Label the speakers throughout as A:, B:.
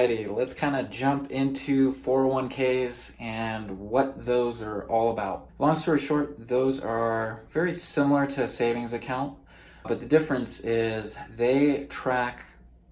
A: Alrighty, let's kind of jump into 401ks and what those are all about. Long story short, those are very similar to a savings account, but the difference is they track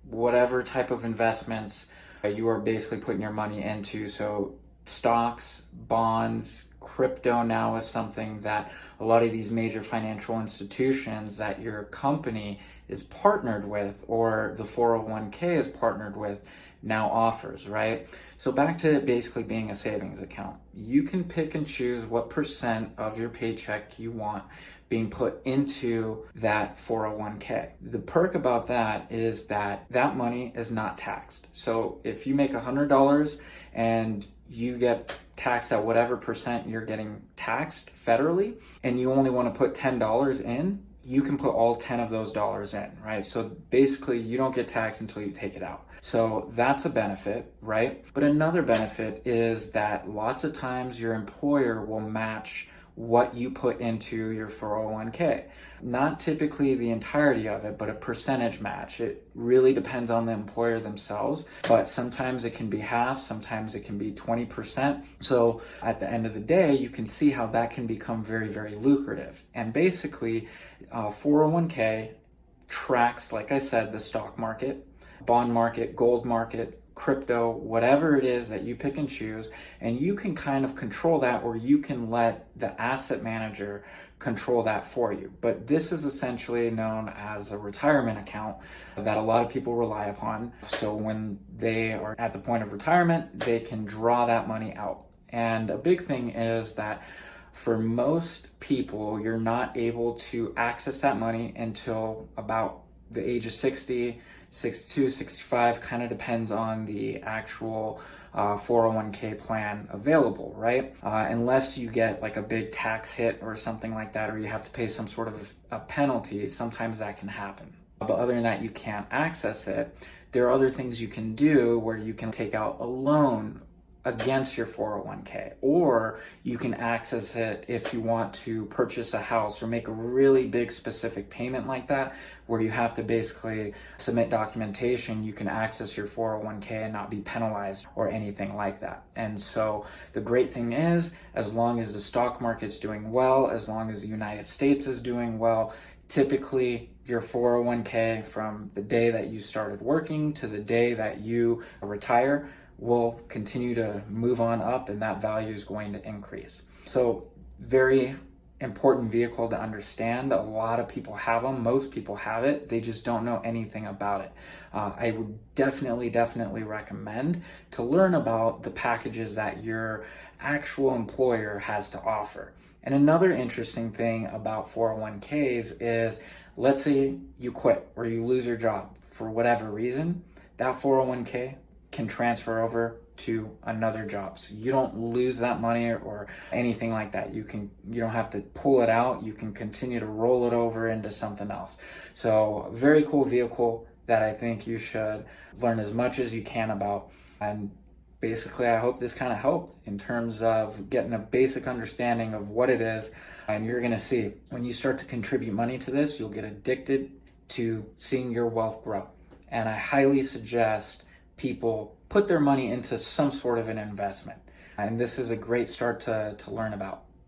A: whatever type of investments you are basically putting your money into. So stocks, bonds, crypto now is something that a lot of these major financial institutions that your company is partnered with or the 401k is partnered with now offers, right? So back to it basically being a savings account. You can pick and choose what percent of your paycheck you want being put into that 401k. The perk about that is that that money is not taxed. So if you make $100 and you get taxed at whatever percent you're getting taxed federally, and you only want to put $10 in, you can put all 10 of those dollars in, right? So basically you don't get taxed until you take it out. So that's a benefit, right? But another benefit is that lots of times your employer will match what you put into your 401k. Not typically the entirety of it, but a percentage match. It really depends on the employer themselves, but sometimes it can be half, sometimes it can be 20%. So at the end of the day, you can see how that can become very, very lucrative. And basically, 401k tracks, like I said, the stock market, bond market, gold market, crypto, whatever it is that you pick and choose, and you can kind of control that, or you can let the asset manager control that for you. But this is essentially known as a retirement account that a lot of people rely upon. So when they are at the point of retirement, they can draw that money out. And a big thing is that for most people, you're not able to access that money until about the age of 60, 62, 65, kind of depends on the actual 401k plan available, right? Unless you get like a big tax hit or something like that, or you have to pay some sort of a penalty, sometimes that can happen. But other than that, you can't access it. There are other things you can do where you can take out a loan against your 401k, or you can access it if you want to purchase a house or make a really big specific payment like that, where you have to basically submit documentation. You can access your 401k and not be penalized or anything like that. And so the great thing is, as long as the stock market's doing well, as long as the United States is doing well, typically your 401k from the day that you started working to the day that you retire will continue to move on up, and that value is going to increase. So very important vehicle to understand. A lot of people have them. Most people have it. They just don't know anything about it. I would definitely recommend to learn about the packages that your actual employer has to offer. And another interesting thing about 401ks is, let's say you quit or you lose your job for whatever reason, that 401k can transfer over to another job. So you don't lose that money or anything like that. You don't have to pull it out. You can continue to roll it over into something else. So very cool vehicle that I think you should learn as much as you can about. And basically, I hope this kind of helped in terms of getting a basic understanding of what it is. And you're going to see when you start to contribute money to this, you'll get addicted to seeing your wealth grow. And I highly suggest people put their money into some sort of an investment. And this is a great start to learn about.